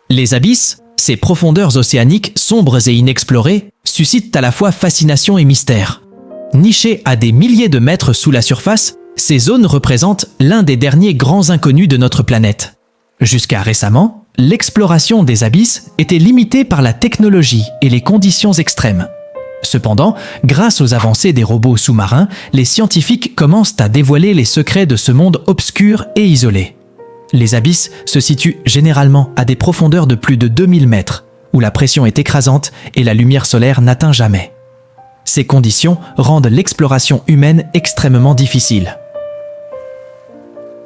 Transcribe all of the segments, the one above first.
Les abysses, ces profondeurs océaniques sombres et inexplorées, suscitent à la fois fascination et mystère. Nichées à des milliers de mètres sous la surface, ces zones représentent l'un des derniers grands inconnus de notre planète. Jusqu'à récemment, l'exploration des abysses était limitée par la technologie et les conditions extrêmes. Cependant, grâce aux avancées des robots sous-marins, les scientifiques commencent à dévoiler les secrets de ce monde obscur et isolé. Les abysses se situent généralement à des profondeurs de plus de 2000 mètres, où la pression est écrasante et la lumière solaire n'atteint jamais. Ces conditions rendent l'exploration humaine extrêmement difficile.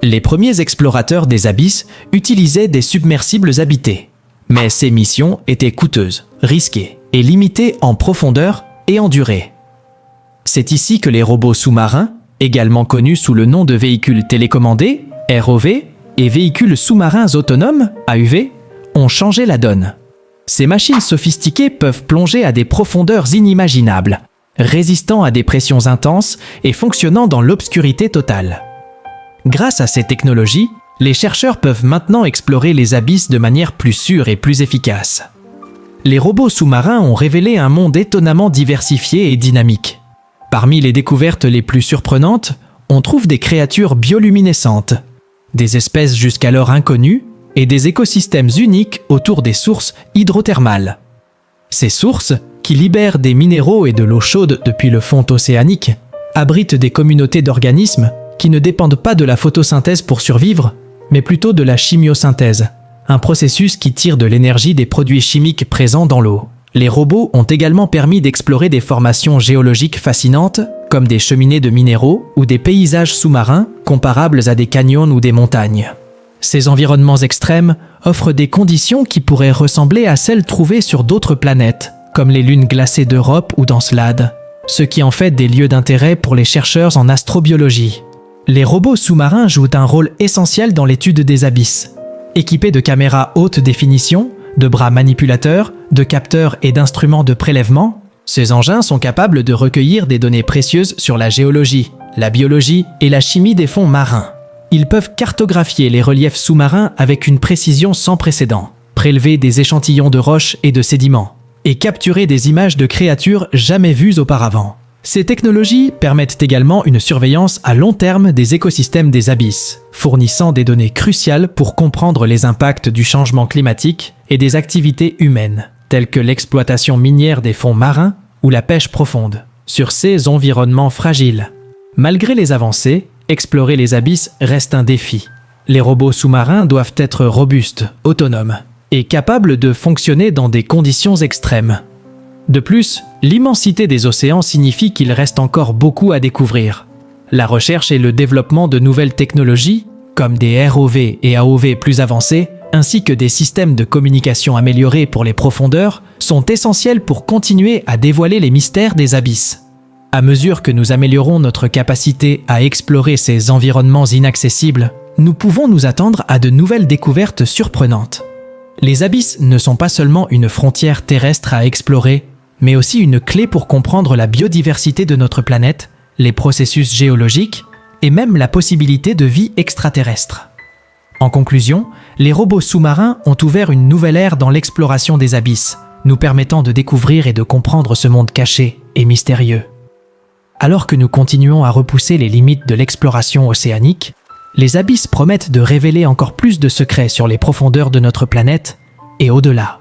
Les premiers explorateurs des abysses utilisaient des submersibles habités, mais ces missions étaient coûteuses, risquées et limitées en profondeur et en durée. C'est ici que les robots sous-marins, également connus sous le nom de véhicules télécommandés, ROV, et véhicules sous-marins autonomes, AUV, ont changé la donne. Ces machines sophistiquées peuvent plonger à des profondeurs inimaginables, résistant à des pressions intenses et fonctionnant dans l'obscurité totale. Grâce à ces technologies, les chercheurs peuvent maintenant explorer les abysses de manière plus sûre et plus efficace. Les robots sous-marins ont révélé un monde étonnamment diversifié et dynamique. Parmi les découvertes les plus surprenantes, on trouve des créatures bioluminescentes, des espèces jusqu'alors inconnues et des écosystèmes uniques autour des sources hydrothermales. Ces sources, qui libèrent des minéraux et de l'eau chaude depuis le fond océanique, abritent des communautés d'organismes qui ne dépendent pas de la photosynthèse pour survivre, mais plutôt de la chimiosynthèse, un processus qui tire de l'énergie des produits chimiques présents dans l'eau. Les robots ont également permis d'explorer des formations géologiques fascinantes, comme des cheminées de minéraux ou des paysages sous-marins comparables à des canyons ou des montagnes. Ces environnements extrêmes offrent des conditions qui pourraient ressembler à celles trouvées sur d'autres planètes, comme les lunes glacées d'Europe ou d'Encelade, ce qui en fait des lieux d'intérêt pour les chercheurs en astrobiologie. Les robots sous-marins jouent un rôle essentiel dans l'étude des abysses. Équipés de caméras haute définition, de bras manipulateurs, de capteurs et d'instruments de prélèvement, ces engins sont capables de recueillir des données précieuses sur la géologie, la biologie et la chimie des fonds marins. Ils peuvent cartographier les reliefs sous-marins avec une précision sans précédent, prélever des échantillons de roches et de sédiments, et capturer des images de créatures jamais vues auparavant. Ces technologies permettent également une surveillance à long terme des écosystèmes des abysses, fournissant des données cruciales pour comprendre les impacts du changement climatique et des activités humaines, telles que l'exploitation minière des fonds marins ou la pêche profonde, sur ces environnements fragiles. Malgré les avancées, explorer les abysses reste un défi. Les robots sous-marins doivent être robustes, autonomes et capables de fonctionner dans des conditions extrêmes. De plus, l'immensité des océans signifie qu'il reste encore beaucoup à découvrir. La recherche et le développement de nouvelles technologies, comme des ROV et AOV plus avancés, ainsi que des systèmes de communication améliorés pour les profondeurs, sont essentiels pour continuer à dévoiler les mystères des abysses. À mesure que nous améliorons notre capacité à explorer ces environnements inaccessibles, nous pouvons nous attendre à de nouvelles découvertes surprenantes. Les abysses ne sont pas seulement une frontière terrestre à explorer, mais aussi une clé pour comprendre la biodiversité de notre planète, les processus géologiques et même la possibilité de vie extraterrestre. En conclusion, les robots sous-marins ont ouvert une nouvelle ère dans l'exploration des abysses, nous permettant de découvrir et de comprendre ce monde caché et mystérieux. Alors que nous continuons à repousser les limites de l'exploration océanique, les abysses promettent de révéler encore plus de secrets sur les profondeurs de notre planète et au-delà.